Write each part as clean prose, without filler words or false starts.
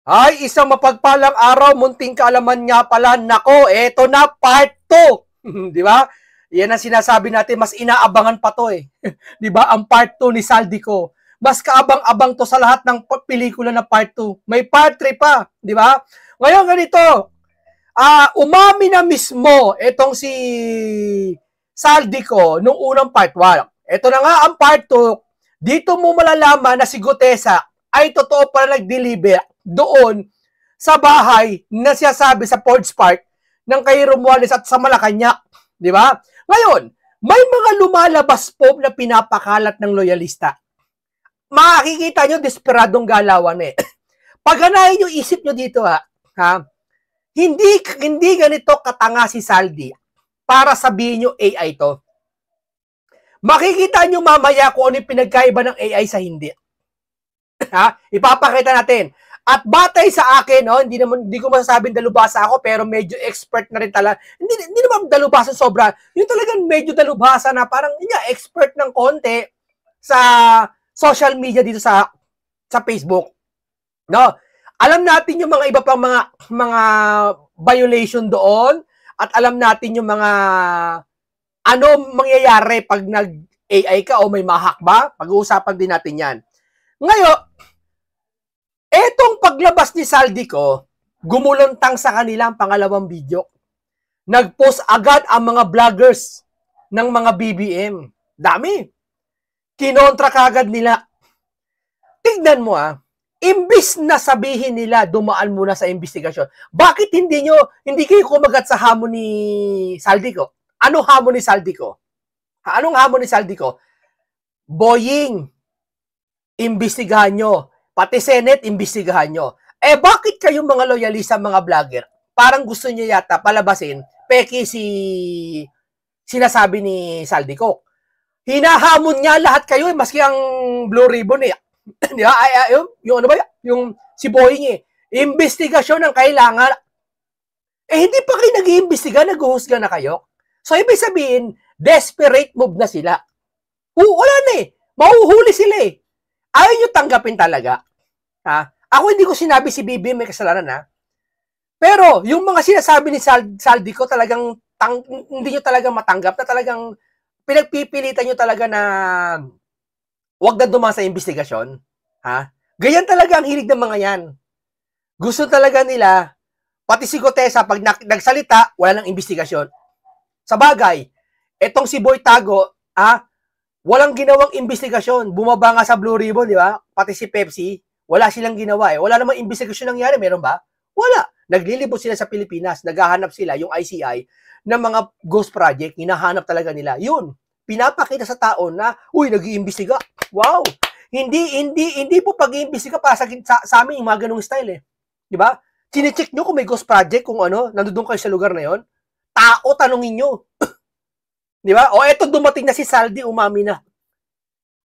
Ay, isang mapagpalang araw, munting kaalaman nga pala. Nako, eto na part 2. Di ba? Yan ang sinasabi natin, mas inaabangan pa to eh. Di ba? Ang part 2 ni Saldico. Mas kaabang-abang to sa lahat ng pelikula na part 2. May part 3 pa, di ba? Ngayon ganito, umami na mismo itong si Saldico nung unang part 1. Ito na nga ang part 2. Dito mo malalaman na si Gutesa ay totoo pala nag-deliver doon sa bahay na sinasabi sa Forge Park ng kay Romualdez at sa Malacanang, di ba? Ngayon, may mga lumalabas po na pinapakalat ng loyalista. Makikita nyo, desperadong galawan eh. Pagganahin nyo, isip nyo dito ha? Hindi ganito katanga si Saldi para sabihin nyo AI to. Makikita nyo mamaya kung ano yung pinagkaiba ng AI sa hindi. Ipapakita natin. At batay sa akin, no, hindi ko masasabing dalubhasa ako, pero medyo expert na rin talaga. Hindi naman dalubhasa sobra. Yung talagang medyo dalubhasa na parang expert ng konti sa social media dito sa Facebook. No? Alam natin yung mga iba pang mga violation doon at alam natin yung mga ano mangyayari pag nag-AI ka o may mahak ba? Pag-uusapan din natin yan. Ngayon, etong paglabas ni Saldico, gumulantang sa kanilang pangalawang video. Nag-post agad ang mga vloggers ng mga BBM. Dami. Kinontra kagad nila. Tignan mo imbis na sabihin nila dumaan muna sa investigasyon. Bakit hindi kayo kumagat sa hamon ni Saldico? Anong hamon ni Saldico? Anong hamon ni Saldico? Boying, imbestigahan nyo. Pati Senate, imbestigahan nyo. Bakit kayong mga loyalista, mga vlogger, parang gusto nyo yata palabasin, peki sinasabi ni Saldico. Hinahamon niya lahat kayo, maski ang Blue Ribbon Di ba? Yung ano ba yung si Boying investigasyon ang kailangan. Hindi pa kayo nag-iimbestiga, nag-uhusga na kayo. So, ibig sabihin, desperate move na sila. Wala na mahuhuli sila Ayaw nyo tanggapin talaga. Ako hindi ko sinabi si BBM may kasalanan Pero yung mga sinasabi ni Saldico talagang hindi nyo talagang matanggap na talagang pinagpipilitan nyo talaga na wag na dumaan sa investigasyon. Ganyan talaga ang hilig ng mga yan. Gusto talaga nila, pati si Gutesa pag nagsalita, wala nang investigasyon. Sa bagay, etong si Boy Tago, walang ginawang investigasyon. Bumaba nga sa Blue Ribbon, di ba? Pati si Pepsi, wala silang ginawa Wala namang investigasyon nangyari. Meron ba? Wala. Naglilibot sila sa Pilipinas. Naghahanap sila, yung ICI, ng mga ghost project. Hinahanap talaga nila. Yun. Pinapakita sa tao na, nag-iimbestiga. Wow. Hindi po pag-iimbestiga para sa amin yung mga ganung style Di ba? Sine-check nyo kung may ghost project, kung nandun kayo sa lugar na yon. Tao, tanungin nyo. Di ba? Eto dumating na si Saldi, umami na.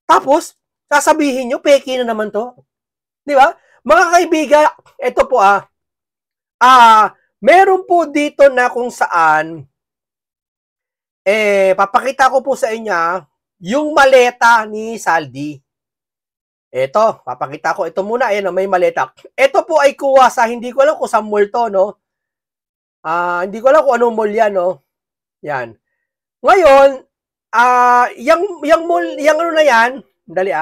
Tapos, sasabihin nyo, peki na naman to. Di ba? Mga kaibigan, eto po meron po dito na kung saan, papakita ko po sa inyo, yung maleta ni Saldi. Eto, papakita ko. Ito muna, may maleta. Ito po ay kuha sa, hindi ko alam kung sa mall to, no? Hindi ko alam kung anong mall yan, no? Yan. Ngayon, yung mall, yung ano na yan, dali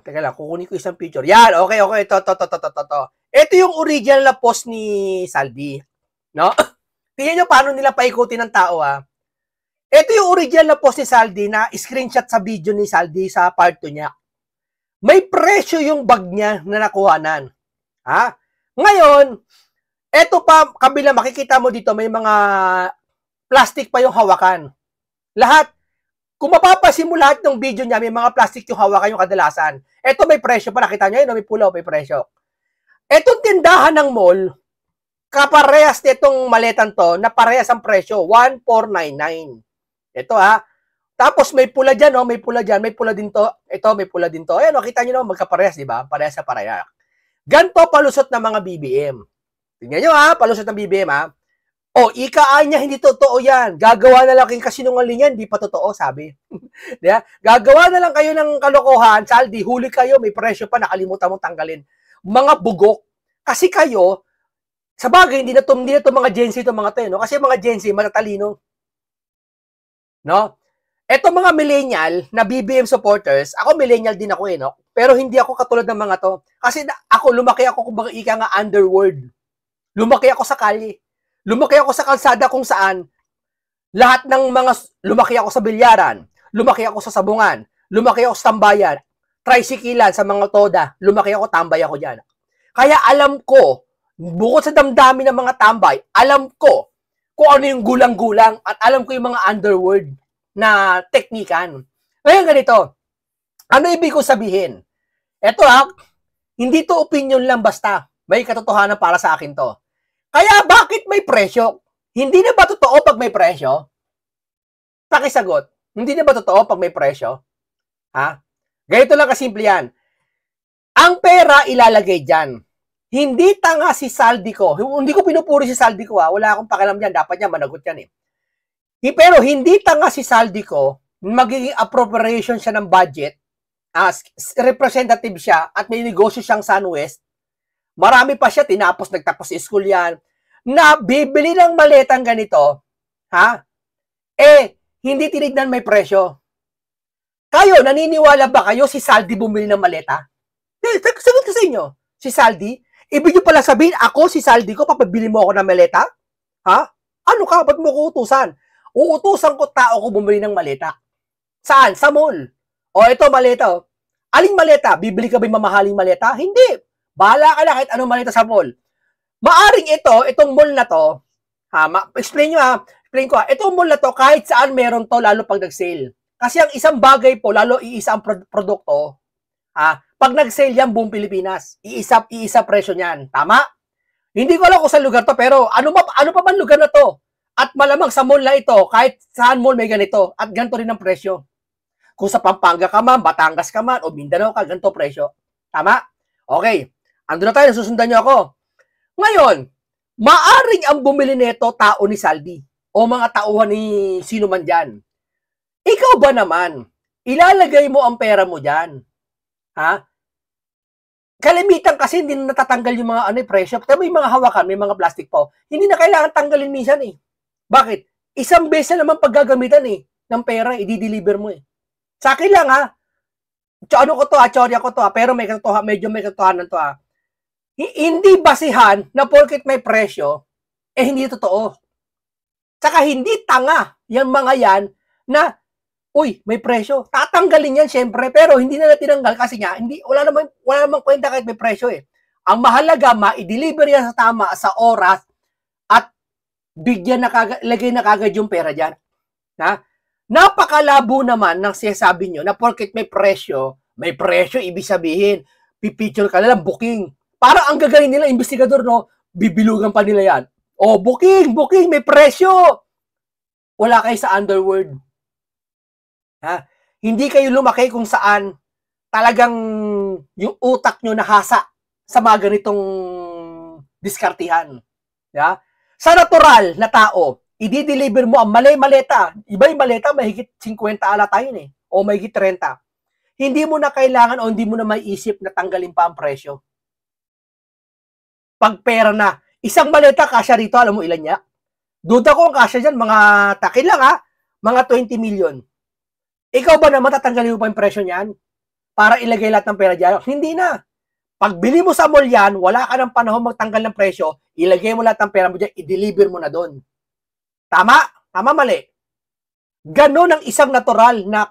teka lang, kukunin ko isang picture. Yan, okay, ito. Ito yung original na post ni Saldi. No? Tingnan nyo paano nila paikutin ng tao, Ito yung original na post ni Saldi na screenshot sa video ni Saldi sa part 2 niya. May presyo yung bag niya na nakuhanan. Ngayon, ito pa, kabila, makikita mo dito, may mga plastic pa yung hawakan. Lahat, kung mapapasin mo lahat ng video niya, may mga plastic yung hawakan yung kadalasan. Ito may presyo pa, nakita nyo may pula, may presyo. Etong tindahan ng mall, kaparehas nitong maletan to, na parehas ang presyo, 1,499. Ito Tapos may pula dyan, may pula dyan, may pula din to. Ito, may pula din to. Ayan, kita nyo magkaparehas, di ba? Parehas sa parehas. Ganto palusot ng mga BBM. Tingnan nyo palusot ng BBM ika-ay niya, hindi totoo yan. Gagawa na lang kayong kasinungaling yan, hindi pa totoo, sabi. Diba? Gagawa na lang kayo ng kalokohan, Saldi, huli kayo, may presyo pa, nakalimutan mong tanggalin. mga bugok. Kasi kayo, sa bagay, hindi na to mga Gen Z, mga to, no? Kasi mga Gen Z, matatalino. No? Eto mga millennial na BBM supporters, ako millennial din ako no? Pero hindi ako katulad ng mga to. Kasi ako, lumaki ako, kumbaga ika nga underworld. Lumaki ako sa kalye. Lumaki ako sa kalsada kung saan lahat ng mga, lumaki ako sa bilyaran, lumaki ako sa sabungan, lumaki ako sa tambayan, tricyclean sa mga toda, lumaki ako, tambay ako dyan. Kaya alam ko, bukod sa damdami ng mga tambay, alam ko kung ano yung gulang-gulang at alam ko yung mga underworld na teknikan. Ngayon ganito, ano ibig ko sabihin? Ito hindi to opinion lang basta. May katotohanan para sa akin to. Kaya bakit may presyo? Hindi na ba totoo pag may presyo? Pakisagot. Hindi na ba totoo pag may presyo? Ha? Ganito lang kasimple yan. Ang pera ilalagay dyan. Hindi tanga si Saldi ko. Hindi ko pinupuri si Saldi ko Wala akong pakialam dyan. Dapat niya managot yan Pero hindi tanga si Saldi ko. Magiging appropriation siya ng budget. Representative siya at may negosyo siyang Sunwest. Marami pa siya. Nagtapos school yan. Na bibili ng maletang ganito. Hindi tinignan may presyo. Kayo, naniniwala ba kayo si Saldi bumili ng maleta? Sagot ko sa inyo. Si Saldi? Ibig nyo pala sabihin, ako si Saldi ko, papabili mo ako ng maleta? Ano ka? Ba't mo ko utusan? Uutusan ko tao ko bumili ng maleta. Saan? Sa mall. Ito maleta. Aling maleta? Bibili ka ba yung mamahaling maleta? Hindi. Bahala ka na kahit anong maleta sa mall. Maaring itong mall na to, explain ko itong mall na to, kahit saan meron to, lalo pag nag-sale. Kasi ang isang bagay po, lalo iisa ang produkto, pag nag-sale yan, buong Pilipinas, iisa presyo niyan. Tama? Hindi ko alam kung sa lugar to, pero ano pa man lugar na to? At malamang sa mall na ito, kahit saan mall may ganito, at ganito rin ang presyo. Kung sa Pampanga ka man, Batangas ka man, o Mindanao ka, ganito presyo. Tama? Okay. Ando na tayo, susundan niyo ako. Ngayon, maaring ang bumili nito tao ni Saldi o mga tauhan ni sino man dyan. Ikaw ba naman, ilalagay mo ang pera mo dyan? Kalimitan kasi hindi na natatanggal yung mga presyo. Pero may mga hawakan, may mga plastic po. Hindi na kailangan tanggalin minsan Bakit? Isang beses na naman paggagamitan ng pera, i-deliver mo Sa akin lang ano ko to teorya ko to pero medyo may katotohanan to Hindi basihan na porket may presyo, hindi totoo. Saka hindi tanga yung mga yan na, may presyo. Tatanggalin yan syempre, pero hindi na tinanggal kasi wala namang kwenta kahit may presyo Ang mahalaga, ma-deliver yan sa tama, sa oras, at lagay na kagad yung pera dyan. Napakalabo naman ng sinasabi nyo na porket may presyo, ibig sabihin, pipicture ka na lang, booking. Parang ang gagaling nila, investigador, bibilugan pa nila yan. Booking, may presyo. Wala kayo sa underworld. Hindi kayo lumaki kung saan talagang yung utak nyo nahasa sa mga ganitong diskartihan. Sa natural na tao, i-deliver mo ang maleta. Iba yung maleta, mahigit 50 ala tayo o mahigit 30. Hindi mo na kailangan o hindi mo na maiisip na tanggalin pa ang presyo. Pag pera na, isang maleta kasya rito, alam mo ilan niya? Duda ko ang kasya dyan, mga takil lang mga 20 million. Ikaw ba naman tatanggalin mo pa yung presyo niyan? Para ilagay lahat ng pera dyan? Hindi na. Pag bili mo sa mall yan, wala ka ng panahon magtanggal ng presyo, ilagay mo lahat ng pera mo dyan, i-deliver mo na doon. Tama? Tama, mali. Ganon ang isang natural na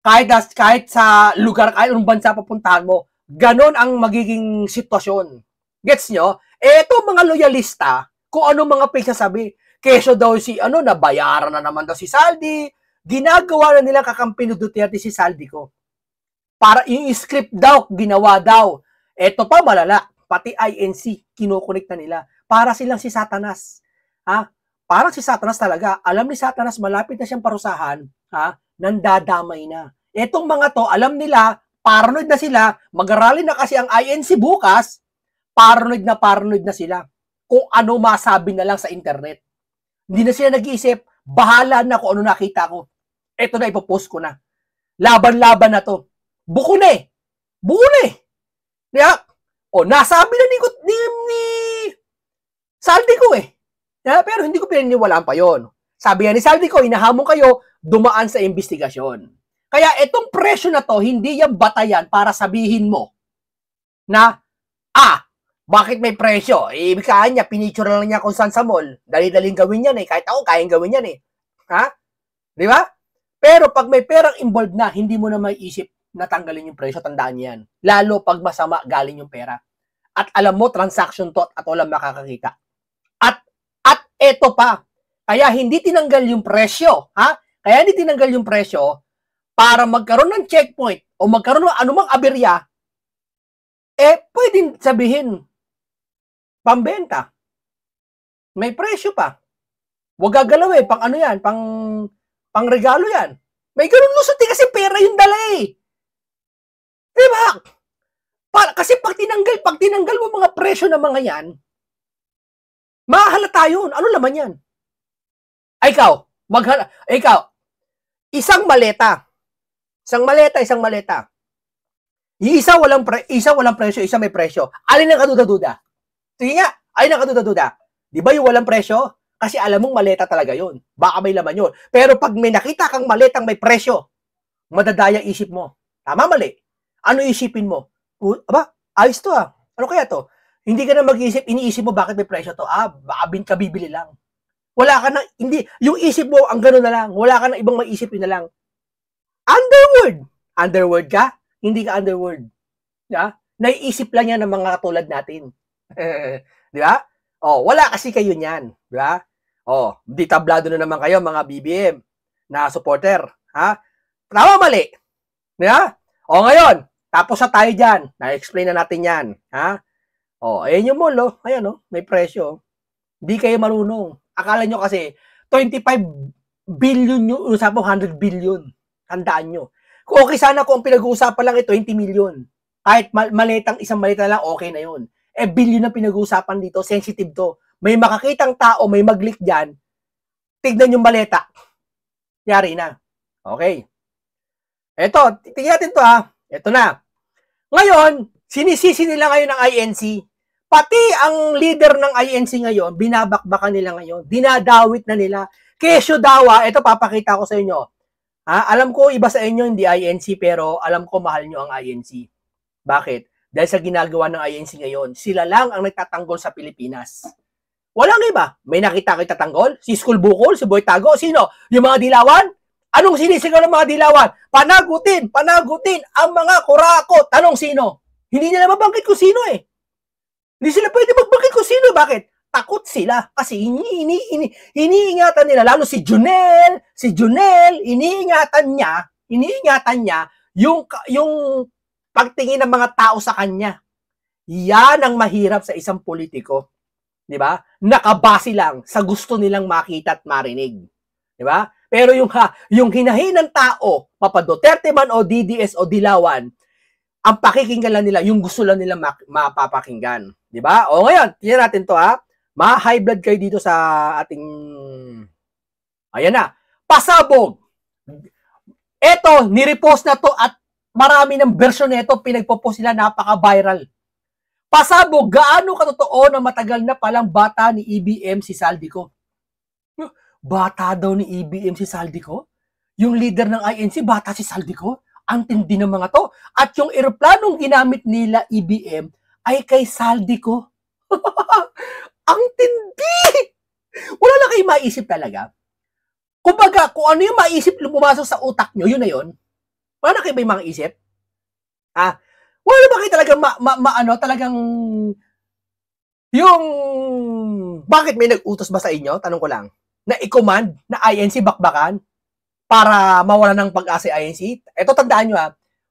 kahit sa lugar, kahit anong bansa papuntahan mo, ganon ang magiging sitwasyon. Gets nyo? Eto mga loyalista, kung ano mga pagsasabi, keso daw nabayaran na naman daw si Saldi, ginagawa na nila kakampi ni Duterte si Saldi ko. Para yung script daw, ginawa daw. Eto pa malala, pati INC, kinukunik na nila. Para silang si Satanas. Parang si Satanas talaga. Alam ni Satanas, malapit na siyang parusahan, nandadamay na. Etong mga to, alam nila, paranoid na sila, mag-arali na kasi ang INC bukas, paranoid na sila. Kung ano masabi na lang sa internet. Hindi na sila nag-iisip, bahala na kung ano nakita ko. Ito na, ipopost ko na. Laban-laban na to. Buko na Diba? O, nasabi na ni Saldico eh. Diba? Pero hindi ko pinaniwalaan pa yon. Sabi nga ni Saldico, hinahamon kayo, dumaan sa investigasyon. Kaya itong presyo na to, hindi yan batayan para sabihin mo na, bakit may presyo? Ibig sabihin niya, pinicture lang niya kung saan sa mall. Dali-daling gawin yan eh. Kahit ako, kayang gawin yan eh. Ha? Di ba? Pero pag may perang involved na, hindi mo na maiisip na tanggalin yung presyo. Tandaan niyan. Lalo pag masama galing yung pera. At alam mo, transaction to at walang makakakita. At eto pa. Kaya hindi tinanggal yung presyo. Ha? Kaya hindi tinanggal yung presyo para magkaroon ng checkpoint o magkaroon ng anumang aberya, pwedeng sabihin, pambenta. May presyo pa. Huwag gagalaw eh. Pang ano yan? Pang regalo yan. May ganun lusot eh kasi pera yung dala eh. Diba? Kasi pag tinanggal mo mga presyo ng mga yan, mahalata yun. Ano laman yan? Ikaw, isang maleta. Isa walang presyo, isa may presyo. Alin ang kaduda-duda? Sige nga, alin ang kaduda-duda? Di ba yung walang presyo? Kasi alam mong maleta talaga yun. Baka may laman yun. Pero pag may nakita kang maletang may presyo, madadaya isip mo. Tama, mali? Ano isipin mo? Ayos to ah. Ano kaya to? Hindi ka na mag-isip, iniisip mo bakit may presyo to. Baka bibili lang. Wala ka na, hindi, yung isip mo, ang gano'n na lang. Wala ka na ibang maisip, yun na lang. Underworld ka? Hindi ka underworld. Yeah? Naiisip lang yan ng mga katulad natin. Di ba? Wala kasi kayo niyan. Di ba? Di tablado na naman kayo, mga BBM na supporter. Ha? Tama, mali. Di ba? Ngayon, tapos na tayo dyan. Na-explain na natin yan. Ha? Ayan yung mall, Ayan, may presyo. Di kayo marunong. Akala nyo kasi, 25 billion yung usapang 100 billion. Tandaan nyo. Kung okay sana kung pinag-uusapan lang 20 million. Kahit isang malita lang, okay na yun. Billion na pinag-uusapan dito, sensitive to. May makakitang tao, may mag-click dyan, tignan yung maleta. Yari na. Okay. Eto, tingnan natin to Eto na. Ngayon, sinisisi nila ngayon ng INC. Pati ang leader ng INC ngayon, binabakbakan nila ngayon. Dinadawit na nila. Kesyo dawa, ito papakita ko sa inyo. Alam ko iba sa inyo hindi INC, pero alam ko mahal nyo ang INC. Bakit? Dahil sa ginagawa ng INC ngayon, sila lang ang nagtatanggol sa Pilipinas. Walang iba. May nakita kayo tatanggol? Si School Bukol? Si Boy Tago? Sino? Yung mga dilawan? Anong sinisigaw ng mga dilawan? Panagutin ang mga kurako. Tanong sino? Hindi nila mabanggit kung sino eh. Hindi sila pwede magbanggit kung sino. Bakit? Takot sila kasi iniingatan nila, lalo si Junel, iniingatan niya yung pagtingin ng mga tao sa kanya. Yan ang mahirap sa isang politiko. Di ba? Nakabase lang sa gusto nilang makita at marinig. Di ba? Pero yung hinahin ng tao, Papa Duterte man o DDS o Dilawan, ang pakikinggan lang nila, yung gusto lang nila mapapakinggan. Di ba? Ngayon, tingnan natin to Ma-high blood kayo dito sa ating... Ayan na. Pasabog. Eto, nirepost na to at marami ng version nito pinagpo-post sila, napaka-viral. Pasabog, gaano katotoo na matagal na palang bata ni EBM si Saldico? Bata daw ni EBM si Saldico? Yung leader ng INC, bata si Saldico? Ang tindi ng mga to. At yung eroplanong ginamit nila EBM ay kay Saldico. Ang tindi! Wala na kayo maisip talaga. Kumbaga, kung ano yung maisip pumasok sa utak nyo, yun na yun. Wala na kayo ba yung mga isip? Wala na ba kayo talagang yung bakit may nag-utos ba sa inyo? Tanong ko lang. Na i-command na INC bakbakan para mawala ng pag-asa INC? Ito tandaan nyo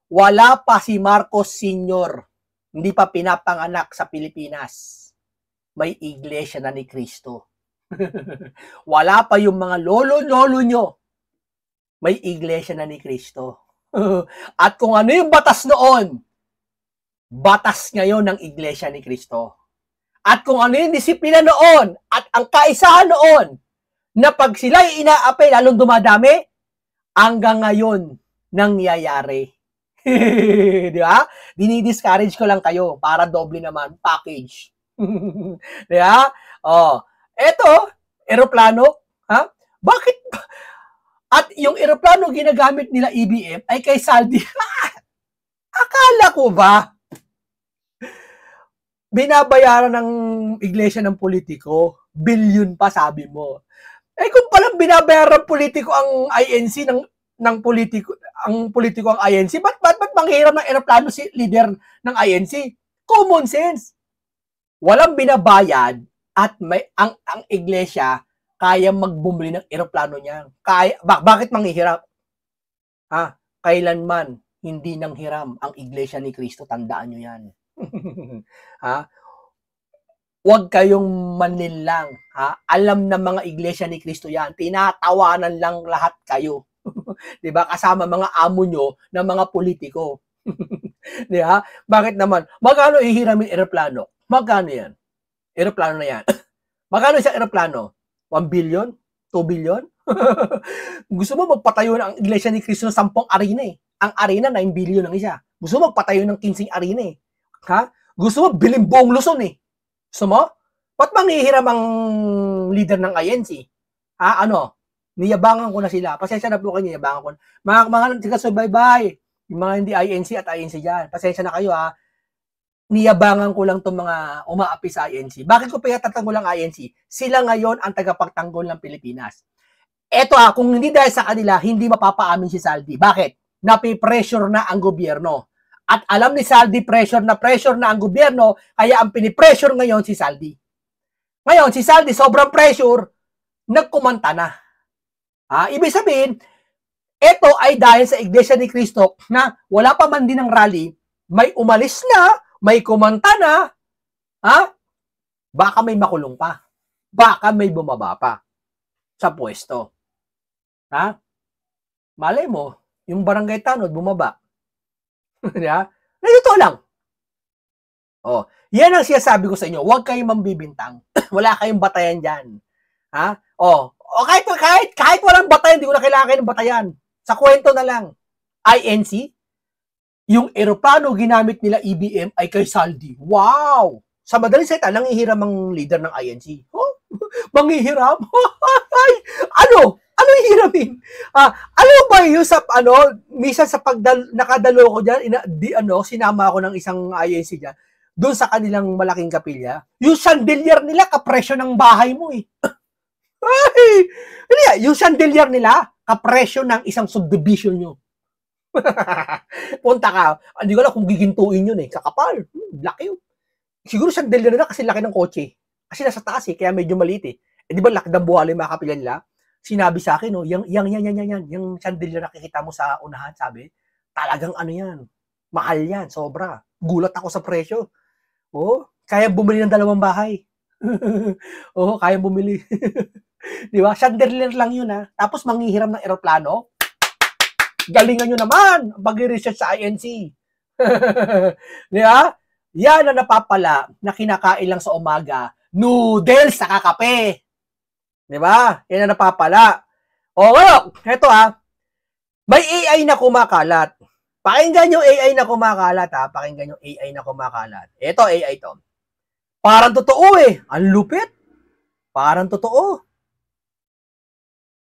wala pa si Marcos Sr. Hindi pa pinapanganak sa Pilipinas. May iglesia na ni Cristo. Wala pa yung mga lolo-lolo nyo. May iglesia na ni Cristo. At kung ano yung batas noon, batas ngayon ng iglesia ni Cristo. At kung ano yung disiplina noon, at ang kaisahan noon, na pag sila'y inaapay, lalong dumadami, hanggang ngayon, nangyayari. Di ba? Dinidiscourage ko lang kayo para doble naman package. Di ba? Oh, eto, eroplano, ha? Bakit? At yung eroplano ginagamit nila EBM ay kay Saldi. Akala ko ba binabayaran ng iglesia ng politiko? Billion pa sabi mo. Eh kung palang binabayaran ng politiko ang INC ng politiko, ang politiko ang INC, ba't manghiram ng eroplano si leader ng INC? Common sense. Walang binabayad at ang iglesia kaya magbumili ng eroplano niya. Bakit manghihiram? Ha? Kailanman hindi nang hiram ang iglesia ni Kristo, tandaan nyo yan. Ha? Huwag kayong manlinlang. Ha? Alam na mga iglesia ni Kristo yan. Tinatawanan lang lahat kayo. Diba? Kasama mga amo nyo na mga politiko. Diba? Bakit naman? Magkano ihiramin eroplano? Magkano yan? Eroplano na yan. Magkano isang eroplano? 1 billion? 2 billion? Gusto mo magpatayo ng iglesia ni Kristo ng 10 arena eh. Ang arena, 9 billion ang isa. Gusto mo magpatayo ng 15 arena eh. Ha? Gusto mo bilhin buong Luzon eh. Gusto mo? Ba't manghihiram ang leader ng INC? Ha? Ano? Niyabangan ko na sila. Pasensya na po kayo, niyabangan ko. Mga taga-subaybay, yung mga hindi INC at INC dyan. Pasensya na kayo ha. Niyabangan ko lang itong mga umaapi sa INC. Bakit ko pinatatanggol ang INC? Sila ngayon ang tagapagtanggol ng Pilipinas. Eto kung hindi dahil sa kanila, hindi mapapaamin si Saldi. Bakit? Napipressure na ang gobyerno. At alam ni Saldi, pressure na ang gobyerno, kaya ang pinipressure ngayon si Saldi. Ngayon, si Saldi, sobrang pressure, nagkumanta na. Ibig sabihin, ito ay dahil sa Iglesia ni Cristo na wala pa man din ng rally, may umalis na, may kumanta na, baka may makulong pa. Baka may bumaba pa sa pwesto. Malay mo, yung barangay tanod bumaba. Na ito lang. Yan ang sinasabi ko sa inyo. Huwag kayong mambibintang. Wala kayong batayan dyan. Kahit walang batayan, hindi ko na kailangan kayo ng batayan. Sa kwento na lang. INC, yung eroplano ginamit nila EBM ay kay Saldi. Wow! Sa madaling salita, nanghihiram ang leader ng INC. Manghihiram? Ano? Ano hihiramin? Alam mo ba yun sa, minsan sa nakadalo ko dyan, sinama ako ng isang INC dyan, doon sa kanilang malaking kapilya, yung chandelier nila, kapresyo ng bahay mo eh. Yung chandelier nila, kapresyo ng isang subdivision nyo. Punta ka, hindi ko lang kung gigintuin yun eh, kakapal, laki yun. Siguro chandelier nila kasi laki ng kotse. Kasi nasa taas eh, kaya medyo maliit eh. Di ba laki ng buhalo yung mga kapilya nila? Sinabi sa akin, yung chandelier na nakikita mo sa unahan, sabi, talagang yan, mahal yan, sobra. Gulat ako sa presyo. Kaya bumili ng 2 bahay. Kaya bumili. Di ba? Chandelier lang yun Tapos manghihiram ng eroplano. Galingan nyo naman, pag-research sa INC. Di ba? Yan ang napapala na kinakain lang sa umaga, noodles sa kakape. Di ba? Yan ang napapala. Ngayon, eto may AI na kumakalat. Pakinggan yung AI na kumakalat Pakinggan yung AI na kumakalat. Ito, AI to. Parang totoo eh. Ang lupit. Parang totoo.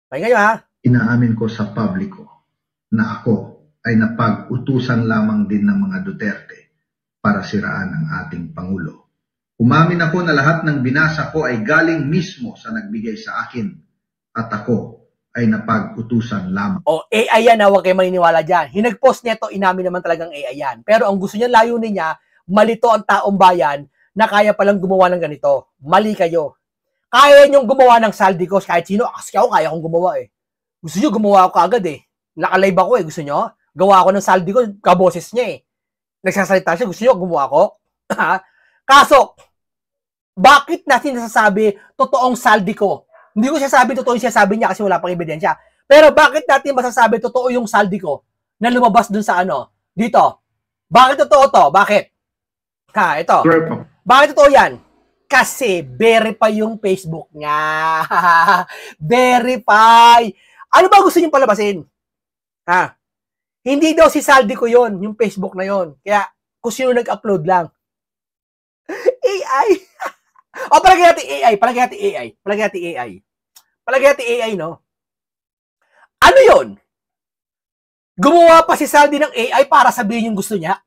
Pakinggan nyo Inaamin ko sa publiko na ako ay napag-utusan lamang din ng mga Duterte para siraan ang ating Pangulo. Umamin ako na lahat ng binasa ko ay galing mismo sa nagbigay sa akin at ako ay napag-utusan lamang. AI yan huwag kayo maniniwala dyan. Hinag-post niya ito, inamin naman talagang AI yan. Pero ang gusto niya, layunin niya, malito ang taong bayan na kaya palang gumawa ng ganito. Mali kayo. Kaya niyong gumawa ng Saldi ko, kahit sino, kasi ako kaya kong gumawa eh. Gusto niyo, gumawa ako agad eh. Naka-live ako eh, gusto niyo? Gawa ako ng Saldi ko, kaboses niya eh. Nagsasalita siya, gusto niyo gumawa ako? Kaso, bakit natin nasasabi totoong Saldi ko? Hindi ko siya sabi totoo yung siya sabi niya kasi wala pang ebidensya. Pero bakit natin masasabi totoo yung Saldi ko na lumabas dun sa dito? Bakit totoo to? Bakit? Ito. Bakit totoo yan? Kasi verify yung Facebook niya. Verify. Ano ba gusto niyong palabasin? Hindi daw si Saldi ko yon, yung Facebook na yon. Kaya, kung sino nag-upload lang. AI. O, palagay natin AI. Palagay natin AI, no? Ano yon? Gumawa pa si Saldi ng AI para sabihin yung gusto niya?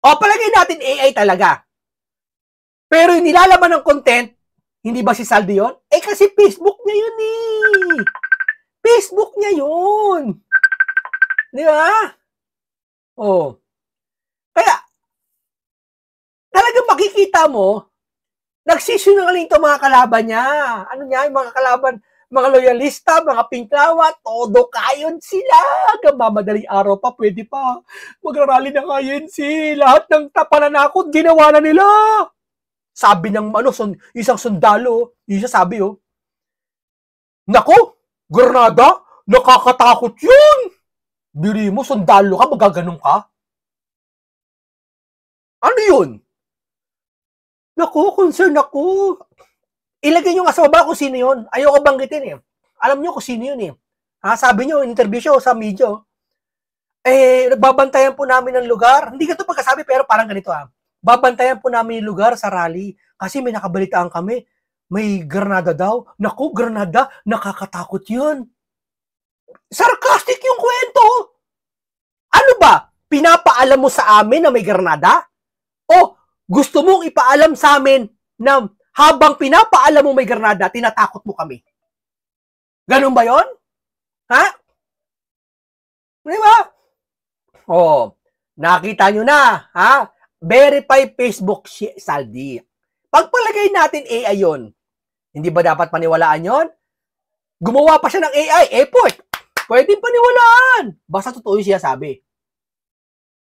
O, palagay natin AI talaga. Pero yung nilalaman ng content, hindi ba si Saldi yon? Eh, kasi Facebook niya yun eh. Facebook niya yun. Di ba? Oh. Kaya, talagang makikita mo, nagsisinungaling ito mga kalaban niya. Ano niya, yung mga kalaban, mga loyalista, mga pinklawa, todo kayon sila. Hanggang mamadaling araw pa, pwede pa. Magrarally na kayon si lahat ng tapananakot, ginawa na nila. Sabi ng isang sundalo, yung siya sabi, oh, nako, Granada, nakakatakot yun. Biri mo, sundalo ka, magaganon ka? Ano yun? Naku, concern ako. Ilagay nyo nga sa baba kung sino yun. Ayoko banggitin eh. Alam nyo kung sino yun eh. Ha, sabi nyo, interview siya sa media. Nagbabantayan po namin ng lugar. Hindi ka ito pagkasabi pero parang ganito ha. Babantayan po namin yung lugar sa rally kasi may nakabalitaan kami. May Granada daw. Naku, Granada, nakakatakot yun. Sarcastic yung kwento. Ano ba? Pinapaalam mo sa amin na may Granada? O gusto mong ipaalam sa amin na habang pinapaalam mo may Granada, tinatakot mo kami? Ganun ba yon? Ha? Di ba? O, nakita nyo na, ha? Verify Facebook Saldi. Pagpalagay natin AI yon, hindi ba dapat paniwalaan yon? Gumawa pa siya ng AI, effort. Pwedeng paniwalaan. Basta totoo yung siya sabi.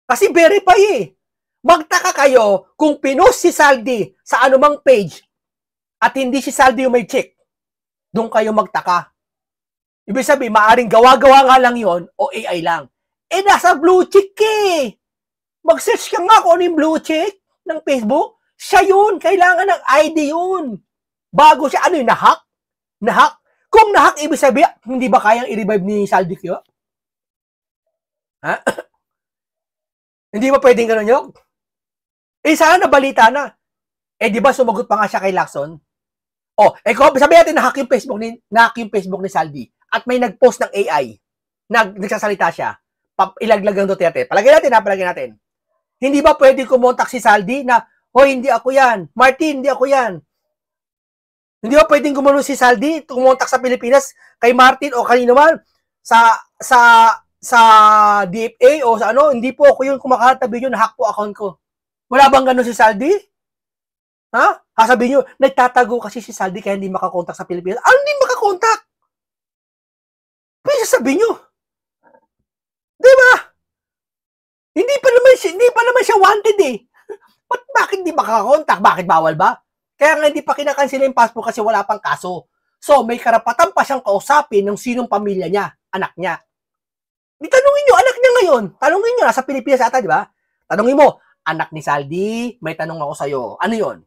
Kasi verify eh. Magtaka kayo kung pinost si Saldi sa anumang page at hindi si Saldi yung may check. Doon kayo magtaka. Ibig sabihin, maaring gawa-gawa nga lang yon o AI lang. Eh, nasa blue check eh. Mag-search ka nga kung ano yung blue check ng Facebook. Siya yun. Kailangan ng ID yun. Bago siya, ano yung nahack? Nahack? Kung nahack, ibig sabihin, hindi ba kayang i-revive ni Saldi kayo? Ha? Hindi ba pwedeng gano'n yun? Eh, sana nabalita na. Eh, di ba sumagot pa nga siya kay Lacson? Oh, sabi natin nahack yung Facebook ni Saldi at may nag-post ng AI. Nagsasalita siya. Ilaglag ang Duterte. Palagay natin. Hindi ba pwedeng kumontak si Saldi na, hoy, hindi ako yan. Martin, hindi ako yan. Hindi ba pwedeng gumano si Saldi, kumontak sa Pilipinas kay Martin o kanino man sa DFA o sa ano, hindi po ako yung kumakalat na video, na-hack po account ko. Wala bang gano'n si Saldi? Ha? Sasabihin nyo, nagtatago kasi si Saldi kaya hindi makakontak sa Pilipinas. Ano hindi makakontak? Pwede sasabihin nyo. Diba? Hindi pa naman siya wanted eh. Bakit hindi makakontak? Bakit bawal ba? Kaya nga hindi pa kinakansila yung passport kasi wala pang kaso. So, may karapatan pa siyang kausapin ng sinong pamilya niya, anak niya. Di tanungin nyo, anak niya ngayon. Tanungin nyo, nasa Pilipinas ata, di ba? Tanungin mo, anak ni Saldi, may tanong ako sa'yo. Ano yon?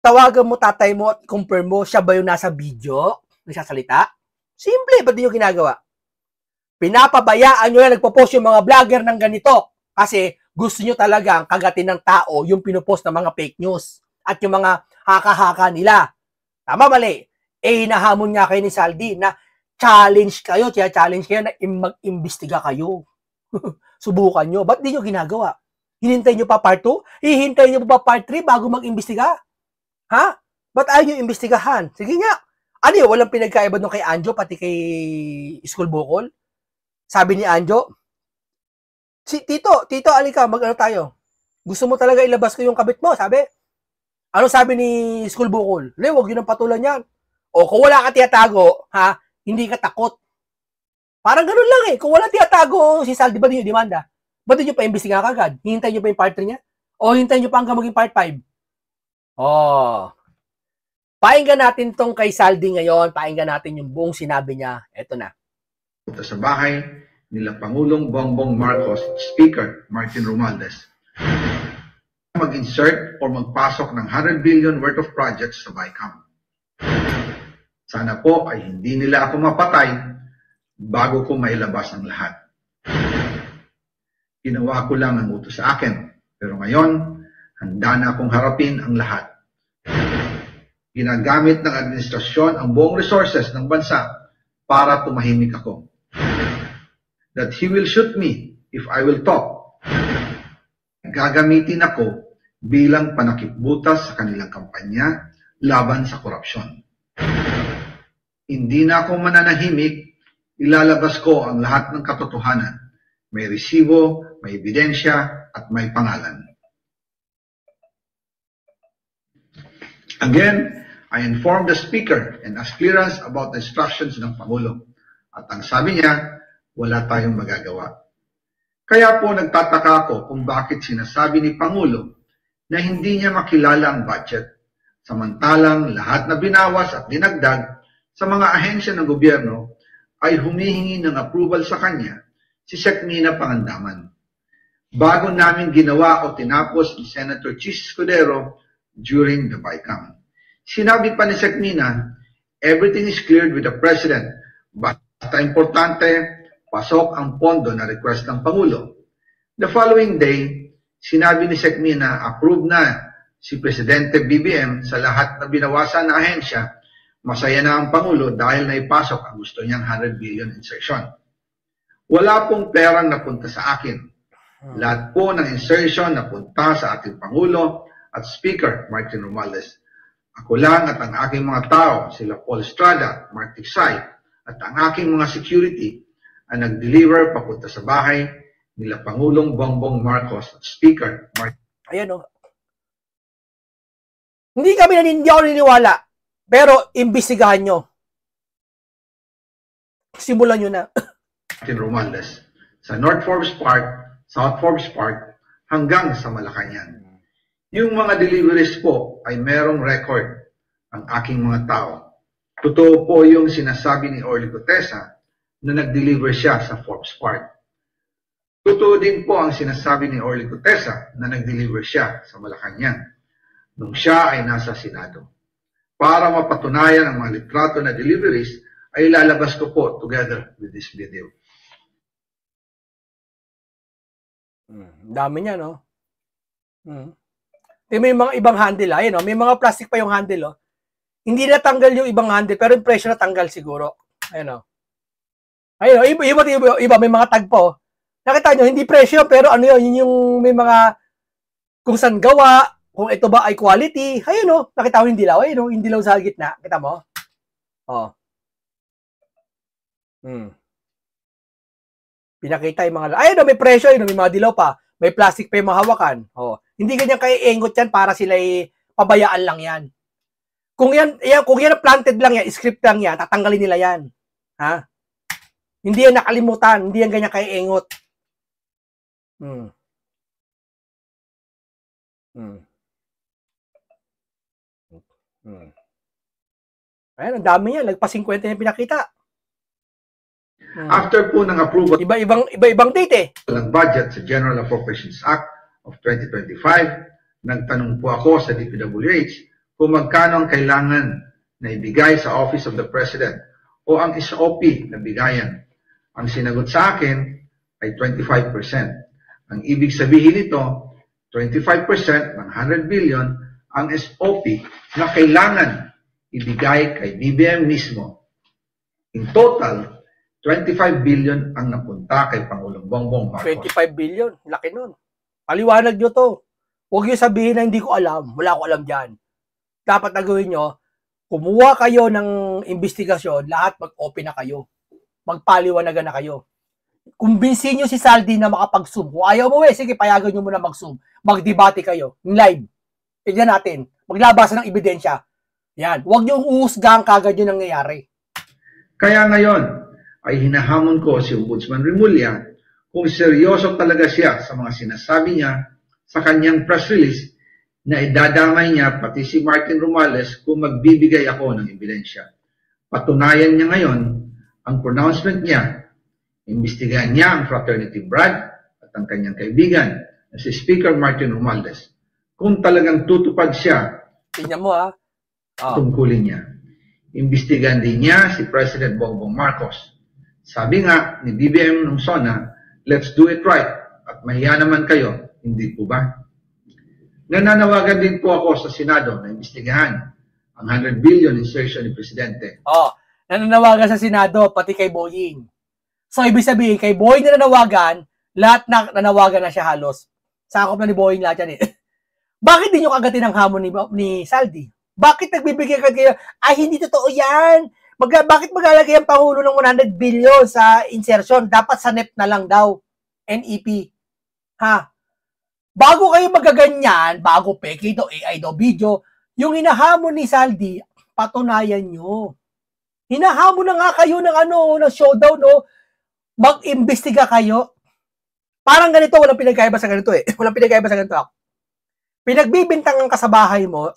Tawagan mo tatay mo at confirm mo, siya ba yung nasa video, nagsasalita? Simple, ba't di nyo ginagawa? Pinapabayaan nyo na nagpo-post yung mga vlogger ng ganito kasi gusto nyo talagang kagatin ng tao yung pinopost ng mga fake news at yung mga haka-haka nila. Tama, mali. Eh, hinahamon nga kayo ni Saldi na challenge kayo na mag-imbestiga kayo. Subukan nyo. Ba't di nyo ginagawa? Hinintay nyo pa part 2? Hihintay nyo pa part 3 bago mag-imbestiga? Ha? Ba't ayaw nyo imbestigahan? Sige nga. Ano yun? Walang pinagkaiba nung kay Anjo pati kay School Bukol? Sabi ni Anjo, Tito, alika, mag-ano tayo? Gusto mo talaga ilabas ko yung kabit mo, sabi. Ano sabi ni School Bukol? Huwag yun ang patulan yan. O kung wala ka tiyatago, ha, hindi ka takot. Parang ganun lang eh. Kung wala tiyatago si Saldi, ba din yung demanda? Ba't din nyo pa imbestiga kagad? Hintay nyo pa yung part 3 niya? O hintay nyo pa hanggang maging part 5? Oh. Painggan natin tong kay Saldi ngayon. Painggan natin yung buong sinabi niya. Eto na. Sa bahay nila Pangulong Bongbong Marcos, Speaker Martin Romualdez, mag-insert o magpasok ng 100 billion worth of projects sa BICAM. Sana po ay hindi nila ako mapatay bago ko mailabas ang lahat. Ginawa ko lang ang utos sa akin, pero ngayon, handa na akong harapin ang lahat. Ginagamit ng administrasyon ang buong resources ng bansa para tumahimik ako. That he will shoot me if I will talk. Gagamitin ako bilang panakipbutas sa kanilang kampanya laban sa korupsyon. Hindi na ako mananahimik, ilalabas ko ang lahat ng katotohanan. May resibo, may ebidensya, at may pangalan. Again, I informed the Speaker and asked clearance about the instructions ng Pangulo. At ang sabi niya, wala tayong magagawa. Kaya po nagtataka ako kung bakit sinasabi ni Pangulo na hindi niya makilala ang budget, samantalang lahat na binawas at dinagdag sa mga ahensya ng gobyerno ay humihingi ng approval sa kanya si Sec. Mina Pangandaman. Bago namin ginawa o tinapos ni Senator Chis Escudero during the BICAM. Sinabi pa ni Sec. Mina, everything is cleared with the President. Basta importante, pasok ang pondo na request ng Pangulo. The following day, sinabi ni Sec. Mina, approve na si Presidente BBM sa lahat na binawasan na ahensya. Masaya na ang Pangulo dahil naipasok ang gusto niyang 100 billion insertion. Wala pong perang napunta sa akin. Lahat po ng insertion napunta sa ating Pangulo at Speaker Martin Romualdez. Ako lang at ang aking mga tao, sila Paul Estrada, Mark Tiksay, at ang aking mga security ang nag-deliver papunta sa bahay nila Pangulong Bongbong Marcos at Speaker Martin. Ayan o. Hindi ako naniniwala, pero imbestigahan nyo. Simulan nyo na. Martin Romualdez sa North Forbes Park, South Forbes Park, hanggang sa Malacanang. Yung mga deliveries po ay merong record ang aking mga tao. Totoo po yung sinasabi ni Orly Gutesa na nag-deliver siya sa Forbes Park. Totoo din po ang sinasabi ni Orly Gutesa na nag-deliver siya sa Malacanang nung siya ay nasa Senado. Para mapatunayan ang mga litrato na deliveries, ay lalabas ko po together with this video. Dami niya, no? May mga ibang handle, ayun, no? May mga plastic pa yung handle, oh. Hindi natanggal yung ibang handle, pero yung presyo natanggal siguro. Ayun, no? Ayun, no? Iba, may mga tag po. Nakita nyo, hindi presyo, pero ano yun yung may mga kung saan gawa, kung ito ba ay quality. Ayun, no? Nakita mo yung dilaw, ayun, no? Yung dilaw sa gitna. Kita mo? Oh. Pinakita yung mga, ayun, no? May presyo, ayun, no? May mga dilaw pa. May plastic pa yung mga hawakan. Oh. Hindi ganyan kayo engot yan para sila pabayaan lang yan. Kung yan planted lang yan, script lang yan, tatanggalin nila yan. Ha? Hindi yan nakalimutan, hindi yan ganyan kayo engot. Ayan, ang dami yan. Lagpas 50 yung pinakita. After po ng approval Iba-ibang date eh. ng budget sa General Appropriations Act of 2025, nagtanong po ako sa DPWH kung magkano ang kailangan na ibigay sa Office of the President o ang SOP na bigayan. Ang sinagot sa akin ay 25%. Ang ibig sabihin nito, 25% ng 100 billion ang SOP na kailangan ibigay kay BBM mismo. In total, 25 billion ang napunta kay Pangulong Bongbong Marcos. 25 billion, laki nun. Paliwanag nyo to. Huwag nyo sabihin na hindi ko alam. Wala ko alam dyan. Dapat na gawin nyo, kumuha kayo ng investigasyon, lahat mag-open na kayo. Magpaliwanagan na kayo. Kumbinsin nyo si Saldi na makapag-zoom. Kung ayaw mo sige, payagan nyo muna mag-zoom. Magdebate kayo. Live. Tignan natin. Maglabasan ng ebidensya. Yan. Huwag nyo uhusgahan kagad yung nangyayari. Kaya ngayon, ay hinahamon ko si Ombudsman Remulla kung seryoso talaga siya sa mga sinasabi niya sa kanyang press release na idadamay niya pati si Martin Romualdez kung magbibigay ako ng ebidensya. Patunayan niya ngayon ang pronouncement niya. Imbestigahan niya ang fraternity Brad at ang kanyang kaibigan na si Speaker Martin Romualdez. Kung talagang tutupad siya, tingnan mo tungkulin niya. Imbestigahan din niya si President Bongbong Marcos. Sabi nga ni BBM nung SONA Let's do it right. At mahiya naman kayo, hindi po ba? Nananawagan din po ako sa Senado na imbestigahan ang 100 billion insertion ni Presidente. Nananawagan sa Senado, pati kay Boying. So, ibig sabihin, kay Boying na nanawagan, lahat na nanawagan na siya halos. Sakop na ni Boying lahat yan eh. Bakit di nyo kagatin ang hamon ni Saldi? Bakit nagbibigay kayo, hindi totoo yan. Bakit maglalagay ang Pangulo ng 100 billion sa insertion? Dapat sa NEP na lang daw. NEP. Bago kayo magaganyan, bago peke ito, AI daw video, yung hinahamon ni Saldi, patunayan nyo. Hinahamon na nga kayo ng showdown, no? Mag-imbestiga kayo. Parang ganito, walang pinagkaiba sa ganito eh. Walang pinagkaiba sa ganito. Pinagbibintangan ka sa bahay mo,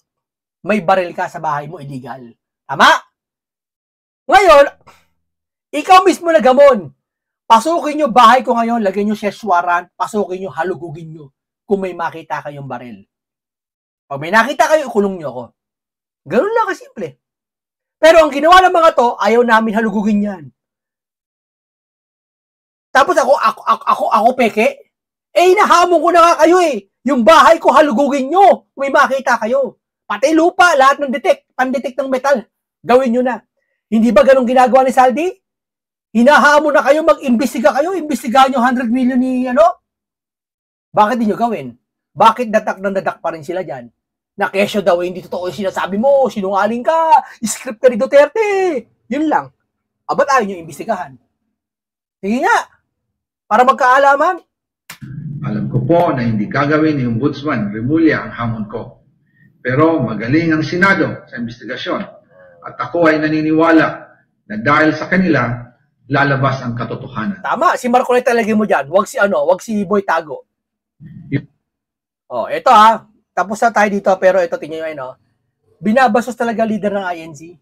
may baril ka sa bahay mo, illegal. Tama? Ngayon, ikaw mismo na gamon. Pasukin nyo bahay ko ngayon, lagyan nyo seswaran, pasukin nyo, halugugin nyo kung may makita kayong baril. Pag may nakita kayo, ikulong nyo ako. Ganun lang kasimple. Pero ang ginawa ng mga to, ayaw namin halugugin yan. Tapos ako peke, nahamon ko na nga kayo eh. Yung bahay ko halugugin nyo, may makita kayo. Pati lupa, lahat ng pandetect ng metal, gawin nyo na. Hindi ba ganun ginagawa ni Saldi? Hinahamon na kayo, mag-imbestiga kayo, imbestigahan nyo 100 million ni Bakit di nyo gawin? Bakit dadak pa rin sila dyan? Na kesyo daw, hindi totoo yung sinasabi mo, sinungaling ka, script ka ni Duterte. Yun lang. Ba't ayaw nyo imbestigahan? Sige nga, para magkaalaman. Alam ko po na hindi gagawin ni Ombudsman Remulla ang hamon ko. Pero magaling ang Senado sa investigasyon at ako ay naniniwala na dahil sa kanila, lalabas ang katotohanan. Tama, si Marcoleta lagay mo dyan. Wag si Boy Tago. Ito tapos na tayo dito, pero ito tingnan nyo binabasos talaga leader ng INC.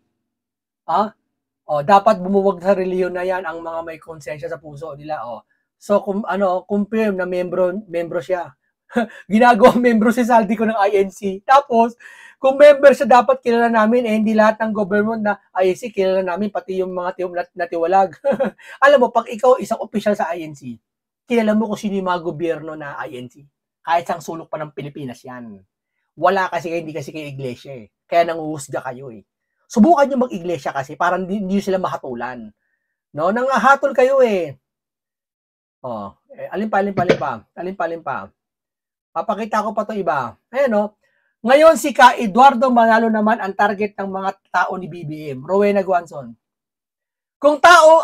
Dapat bumuwag sa reliyon na yan ang mga may konsensya sa puso nila. So, confirm na membro siya. Ginagawang membro si Saldi ko ng INC. Tapos, kung member siya, dapat kilala namin. Hindi lahat ng government na INC, kilala namin, pati yung mga natiwalag. Alam mo, pag ikaw isang official sa INC, kilala mo kung sino yung mga gobyerno na INC. Kahit sang sulok pa ng Pilipinas yan. Wala kasi kayo, hindi kasi kayo iglesia eh. Kaya nanguhusga kayo eh. Subukan nyo mag-iglesia kasi para hindi sila mahatulan. No? Nangahatol kayo eh. Alin pa. Papakita ko pa to iba. Ayan Ngayon si Ka Eduardo Manalo naman ang target ng mga tao ni BBM. Rowena Guanzon. Kung tao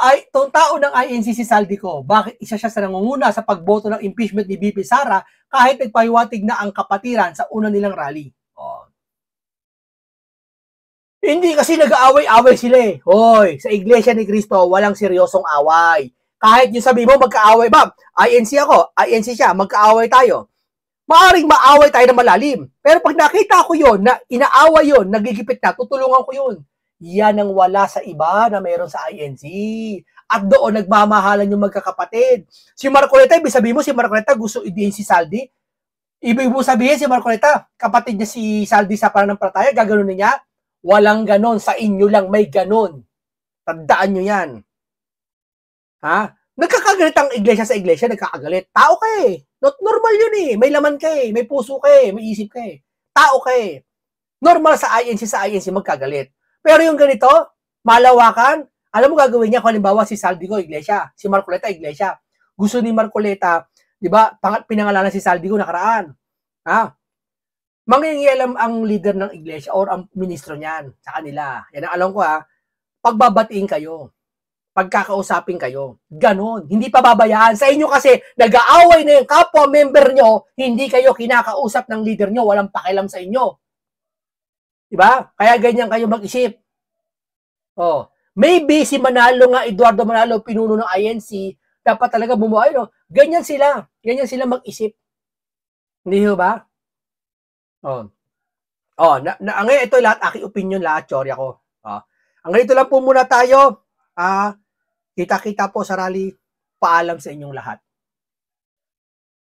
ng INC si Saldi ko, bakit isa siya sa nangunguna sa pagboto ng impeachment ni BP Sara kahit nagpahiwatig na ang kapatiran sa una nilang rally? Hindi kasi nag-aaway-away sila eh. Hoy, sa Iglesia ni Cristo, walang seryosong away. Kahit yung sabi mo, magkaaway ba? INC ako, INC siya, magkaaway tayo. Maaring maaway tayo na malalim. Pero pag nakita ko yun, na inaaway yun, nagigipit na, tutulungan ko yun. Yan ang wala sa iba na meron sa INC. At doon nagmamahalan yung magkakapatid. Si Marcoleta, ibig sabihin mo, si Marcoleta gusto idiin si Saldi. Ibig mo sabihin si Marcoleta, kapatid niya si Saldi sa pananampalataya, gaganunin niya. Walang ganon. Sa inyo lang may ganon. Tandaan nyo yan. Nagkakagalit ang iglesia sa iglesia, nagkakagalit. Tao ka eh. Normal yun eh. May laman ka eh. May puso ka eh. May isip ka eh. Tao ka eh. Normal sa INC magkagalit. Pero yung ganito, malawakan, alam mo gagawin niya kung halimbawa si Saldi ko, iglesia. Si Marcoleta, iglesia. Gusto ni Marcoleta, di ba, pinangalanan si Saldi ko nakaraan. Mangingialam ang leader ng iglesia or ang ministro niyan sa kanila. Yan ang alam ko pagbabatiin kayo. Pagkakausapin kayo. Ganon. Hindi pa babayaan. Sa inyo kasi, nag-aaway na yung kapwa member nyo, hindi kayo kinakausap ng leader nyo, walang pakialam sa inyo. Diba? Kaya ganyan kayo mag-isip. Maybe si Eduardo Manalo, pinuno ng INC, dapat talaga bumuhay. Ganyan sila. Ganyan sila mag-isip. Hindi ba? Ngayon ito lahat, aking opinion lahat, teorya ko. Ang ganito lang po muna tayo. Kita-kita po sa rally. Paalam sa inyong lahat.